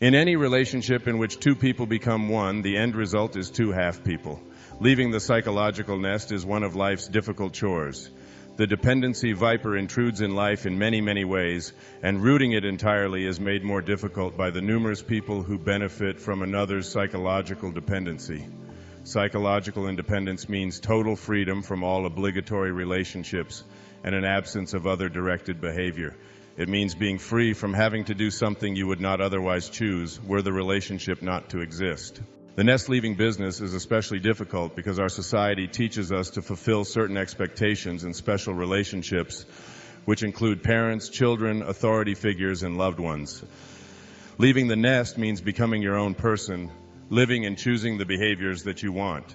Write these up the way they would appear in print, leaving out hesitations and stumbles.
In any relationship in which two people become one, the end result is two half people. Leaving the psychological nest is one of life's difficult chores. The dependency viper intrudes in life in many, many ways, and rooting it entirely is made more difficult by the numerous people who benefit from another's psychological dependency. Psychological independence means total freedom from all obligatory relationships and an absence of other directed behavior. It means being free from having to do something you would not otherwise choose were the relationship not to exist. The nest-leaving business is especially difficult because our society teaches us to fulfill certain expectations in special relationships, which include parents, children, authority figures, and loved ones. Leaving the nest means becoming your own person, living and choosing the behaviors that you want.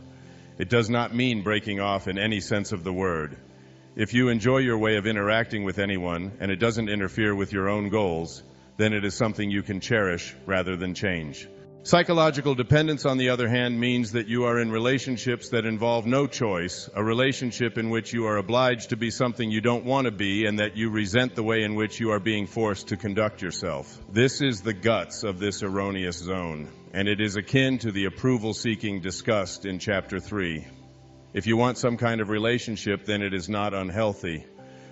It does not mean breaking off in any sense of the word. If you enjoy your way of interacting with anyone and it doesn't interfere with your own goals, then it is something you can cherish rather than change. Psychological dependence, on the other hand, means that you are in relationships that involve no choice, a relationship in which you are obliged to be something you don't want to be and that you resent the way in which you are being forced to conduct yourself. This is the guts of this erroneous zone, and it is akin to the approval-seeking discussed in Chapter 3. If you want some kind of relationship, then it is not unhealthy.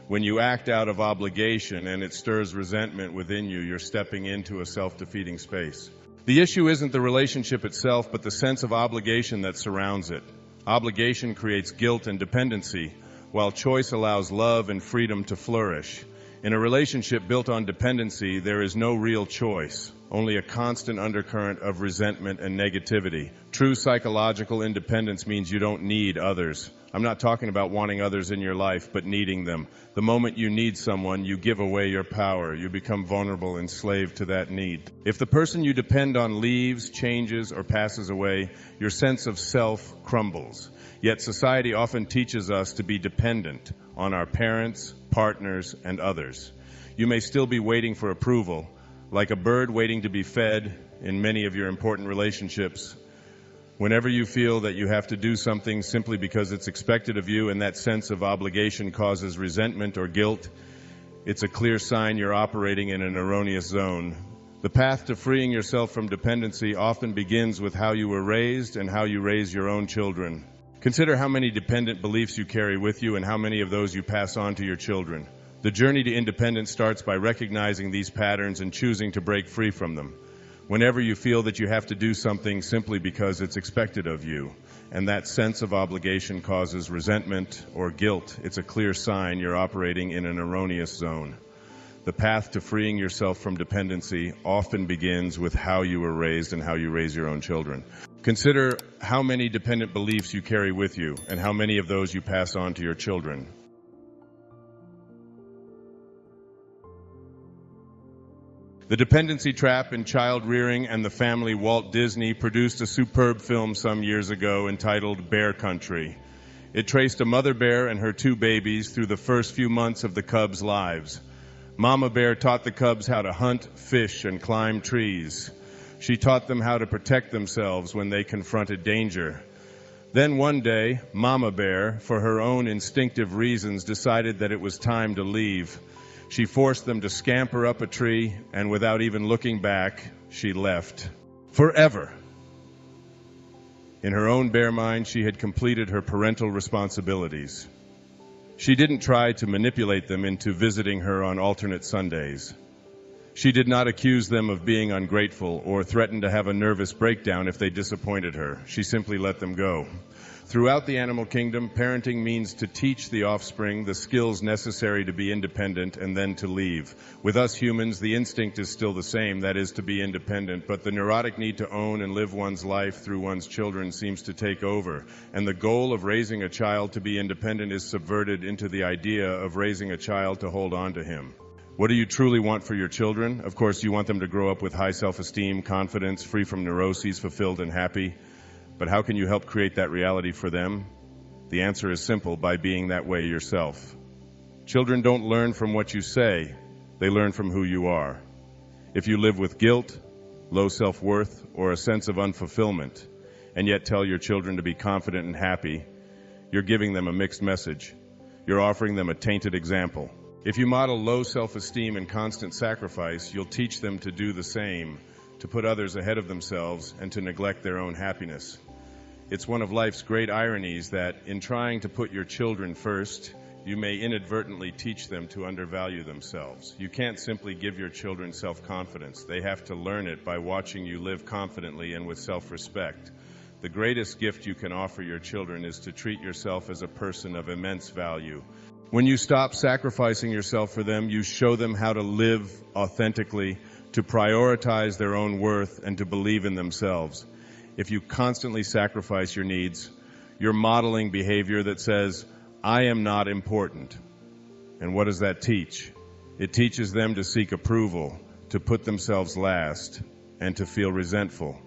When you act out of obligation and it stirs resentment within you, you're stepping into a self-defeating space. The issue isn't the relationship itself, but the sense of obligation that surrounds it. Obligation creates guilt and dependency, while choice allows love and freedom to flourish. In a relationship built on dependency, there is no real choice, only a constant undercurrent of resentment and negativity. True psychological independence means you don't need others. I'm not talking about wanting others in your life, but needing them. The moment you need someone, you give away your power. You become vulnerable and slave to that need. If the person you depend on leaves, changes, or passes away, your sense of self crumbles. Yet society often teaches us to be dependent on our parents, partners, and others. You may still be waiting for approval, like a bird waiting to be fed in many of your important relationships. Whenever you feel that you have to do something simply because it's expected of you and that sense of obligation causes resentment or guilt, it's a clear sign you're operating in an erroneous zone. The path to freeing yourself from dependency often begins with how you were raised and how you raise your own children. Consider how many dependent beliefs you carry with you and how many of those you pass on to your children. The journey to independence starts by recognizing these patterns and choosing to break free from them. Whenever you feel that you have to do something simply because it's expected of you, and that sense of obligation causes resentment or guilt, it's a clear sign you're operating in an erroneous zone. The path to freeing yourself from dependency often begins with how you were raised and how you raise your own children. Consider how many dependent beliefs you carry with you and how many of those you pass on to your children. The dependency trap in child rearing and the family. Walt Disney produced a superb film some years ago entitled Bear Country. It traced a mother bear and her two babies through the first few months of the cubs' lives. Mama bear taught the cubs how to hunt, fish, and climb trees. She taught them how to protect themselves when they confronted danger. Then one day, Mama bear, for her own instinctive reasons, decided that it was time to leave. She forced them to scamper up a tree, and without even looking back, she left. Forever. In her own bear mind, she had completed her parental responsibilities. She didn't try to manipulate them into visiting her on alternate Sundays. She did not accuse them of being ungrateful or threaten to have a nervous breakdown if they disappointed her. She simply let them go. Throughout the animal kingdom, parenting means to teach the offspring the skills necessary to be independent and then to leave. With us humans, the instinct is still the same, that is, to be independent, but the neurotic need to own and live one's life through one's children seems to take over, and the goal of raising a child to be independent is subverted into the idea of raising a child to hold on to him. What do you truly want for your children? Of course, you want them to grow up with high self-esteem, confidence, free from neuroses, fulfilled and happy. But how can you help create that reality for them? The answer is simple: by being that way yourself. Children don't learn from what you say, they learn from who you are. If you live with guilt, low self-worth, or a sense of unfulfillment, and yet tell your children to be confident and happy, you're giving them a mixed message. You're offering them a tainted example. If you model low self-esteem and constant sacrifice, you'll teach them to do the same, to put others ahead of themselves, and to neglect their own happiness. It's one of life's great ironies that, in trying to put your children first, you may inadvertently teach them to undervalue themselves. You can't simply give your children self-confidence. They have to learn it by watching you live confidently and with self-respect. The greatest gift you can offer your children is to treat yourself as a person of immense value. When you stop sacrificing yourself for them, you show them how to live authentically, to prioritize their own worth, and to believe in themselves. If you constantly sacrifice your needs, you're modeling behavior that says, I am not important. And what does that teach? It teaches them to seek approval, to put themselves last, and to feel resentful.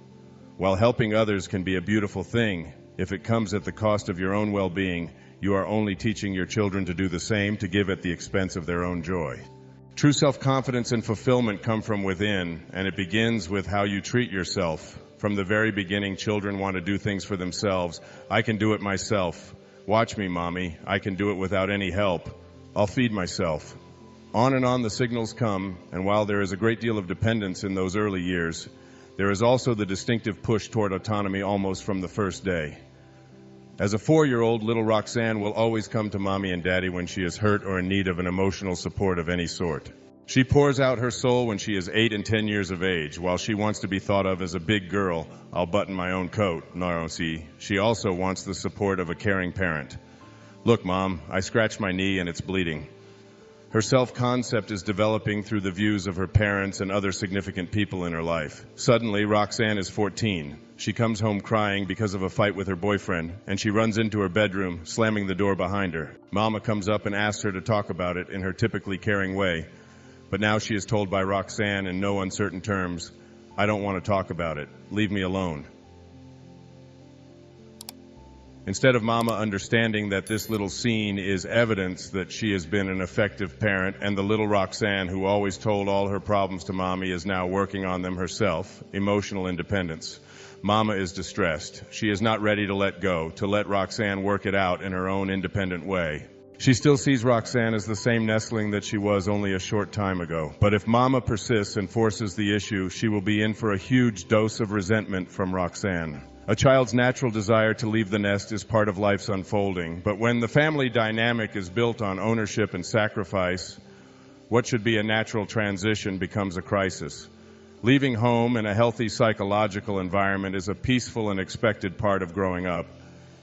While helping others can be a beautiful thing, if it comes at the cost of your own well-being, you are only teaching your children to do the same, to give at the expense of their own joy. True self-confidence and fulfillment come from within, and it begins with how you treat yourself. From the very beginning, children want to do things for themselves. I can do it myself. Watch me, Mommy. I can do it without any help. I'll feed myself. On and on the signals come, and while there is a great deal of dependence in those early years, there is also the distinctive push toward autonomy almost from the first day. As a 4-year-old, little Roxanne will always come to Mommy and Daddy when she is hurt or in need of an emotional support of any sort. She pours out her soul when she is 8 and 10 years of age. While she wants to be thought of as a big girl, I'll button my own coat, no, see, she also wants the support of a caring parent. Look, Mom, I scratched my knee and it's bleeding. Her self-concept is developing through the views of her parents and other significant people in her life. Suddenly, Roxanne is 14. She comes home crying because of a fight with her boyfriend, and she runs into her bedroom, slamming the door behind her. Mama comes up and asks her to talk about it in her typically caring way. But now she is told by Roxanne in no uncertain terms, I don't want to talk about it. Leave me alone. Instead of Mama understanding that this little scene is evidence that she has been an effective parent, and the little Roxanne who always told all her problems to Mommy is now working on them herself, emotional independence. Mama is distressed. She is not ready to let Roxanne work it out in her own independent way. She still sees Roxanne as the same nestling that she was only a short time ago. But if Mama persists and forces the issue, she will be in for a huge dose of resentment from Roxanne. A child's natural desire to leave the nest is part of life's unfolding, but when the family dynamic is built on ownership and sacrifice, what should be a natural transition becomes a crisis. Leaving home in a healthy psychological environment is a peaceful and expected part of growing up.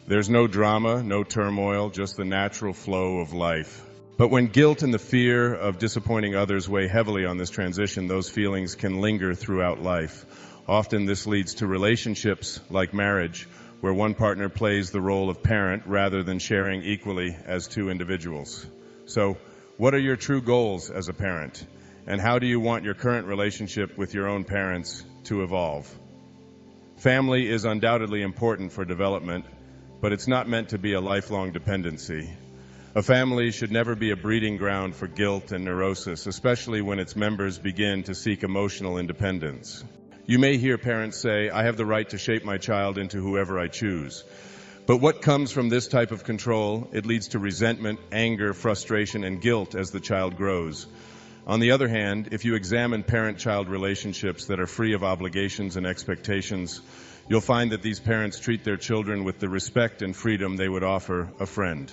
There's no drama, no turmoil, just the natural flow of life. But when guilt and the fear of disappointing others weigh heavily on this transition, those feelings can linger throughout life. Often this leads to relationships like marriage, where one partner plays the role of parent rather than sharing equally as two individuals. So, what are your true goals as a parent? And how do you want your current relationship with your own parents to evolve? Family is undoubtedly important for development, but it's not meant to be a lifelong dependency. A family should never be a breeding ground for guilt and neurosis, especially when its members begin to seek emotional independence. You may hear parents say, I have the right to shape my child into whoever I choose. But what comes from this type of control? It leads to resentment, anger, frustration, and guilt as the child grows. On the other hand, if you examine parent-child relationships that are free of obligations and expectations, you'll find that these parents treat their children with the respect and freedom they would offer a friend.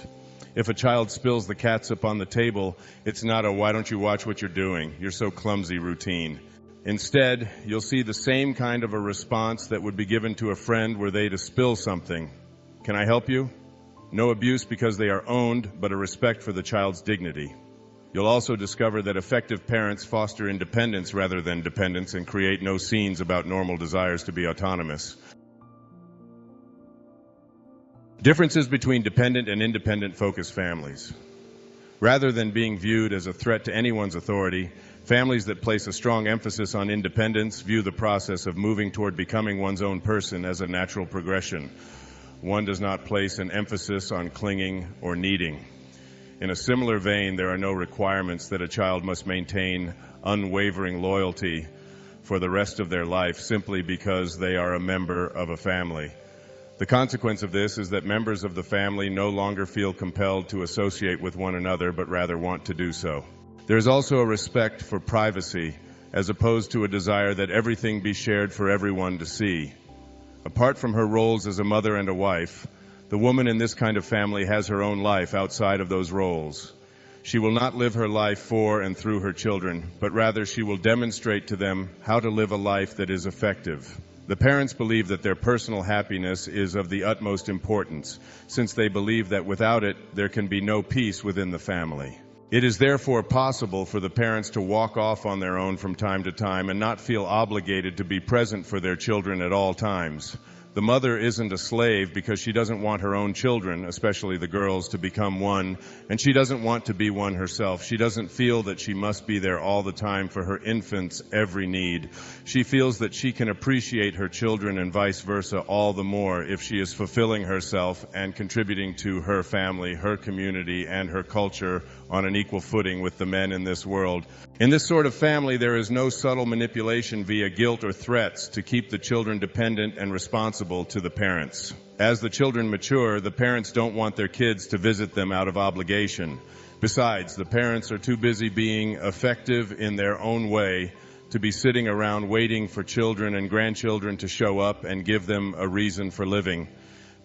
If a child spills the catsup on the table, it's not a why don't you watch what you're doing, you're so clumsy routine. Instead, you'll see the same kind of a response that would be given to a friend were they to spill something. Can I help you? No abuse because they are owned, but a respect for the child's dignity. You'll also discover that effective parents foster independence rather than dependence and create no scenes about normal desires to be autonomous. Differences between dependent and independent focused families. Rather than being viewed as a threat to anyone's authority, families that place a strong emphasis on independence view the process of moving toward becoming one's own person as a natural progression. One does not place an emphasis on clinging or needing. In a similar vein, there are no requirements that a child must maintain unwavering loyalty for the rest of their life simply because they are a member of a family. The consequence of this is that members of the family no longer feel compelled to associate with one another, but rather want to do so. There is also a respect for privacy. as opposed to a desire that everything be shared for everyone to see. Apart from her roles as a mother and a wife, the woman in this kind of family has her own life outside of those roles. She will not live her life for and through her children, but rather she will demonstrate to them how to live a life that is effective. The parents believe that their personal happiness is of the utmost importance, since they believe that without it, there can be no peace within the family. It is therefore possible for the parents to walk off on their own from time to time and not feel obligated to be present for their children at all times. The mother isn't a slave because she doesn't want her own children, especially the girls, to become one, and she doesn't want to be one herself. She doesn't feel that she must be there all the time for her infants' every need. She feels that she can appreciate her children and vice versa all the more if she is fulfilling herself and contributing to her family, her community, and her culture on an equal footing with the men in this world. In this sort of family, there is no subtle manipulation via guilt or threats to keep the children dependent and responsible to the parents. As the children mature, the parents don't want their kids to visit them out of obligation. Besides, the parents are too busy being effective in their own way to be sitting around waiting for children and grandchildren to show up and give them a reason for living.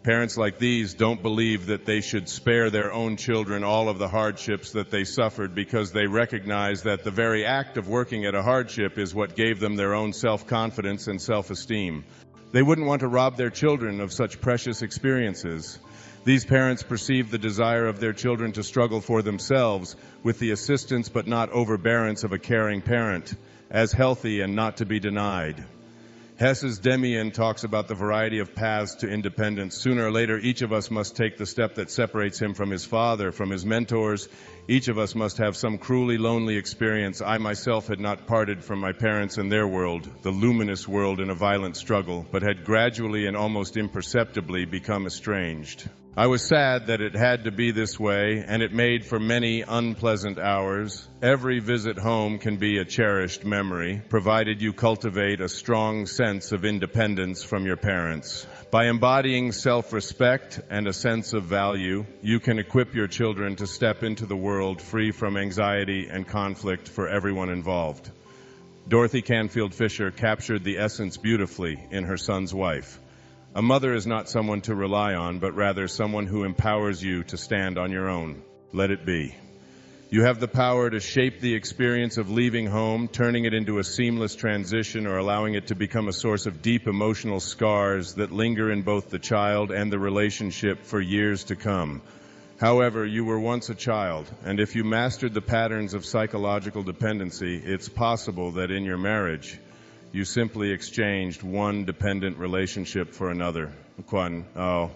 Parents like these don't believe that they should spare their own children all of the hardships that they suffered because they recognize that the very act of working at a hardship is what gave them their own self-confidence and self-esteem. They wouldn't want to rob their children of such precious experiences. These parents perceive the desire of their children to struggle for themselves with the assistance but not overbearance of a caring parent as healthy and not to be denied. Hesse's Demian talks about the variety of paths to independence. Sooner or later, each of us must take the step that separates him from his father, from his mentors. Each of us must have some cruelly lonely experience. I myself had not parted from my parents and their world, the luminous world in a violent struggle, but had gradually and almost imperceptibly become estranged. I was sad that it had to be this way, and it made for many unpleasant hours. Every visit home can be a cherished memory, provided you cultivate a strong sense of independence from your parents. By embodying self-respect and a sense of value, you can equip your children to step into the world free from anxiety and conflict for everyone involved. Dorothy Canfield Fisher captured the essence beautifully in her son's wife. A mother is not someone to rely on, but rather someone who empowers you to stand on your own. Let it be. You have the power to shape the experience of leaving home, turning it into a seamless transition or allowing it to become a source of deep emotional scars that linger in both the child and the relationship for years to come. However, you were once a child, and if you mastered the patterns of psychological dependency, it's possible that in your marriage, you simply exchanged one dependent relationship for another. Kwan, oh.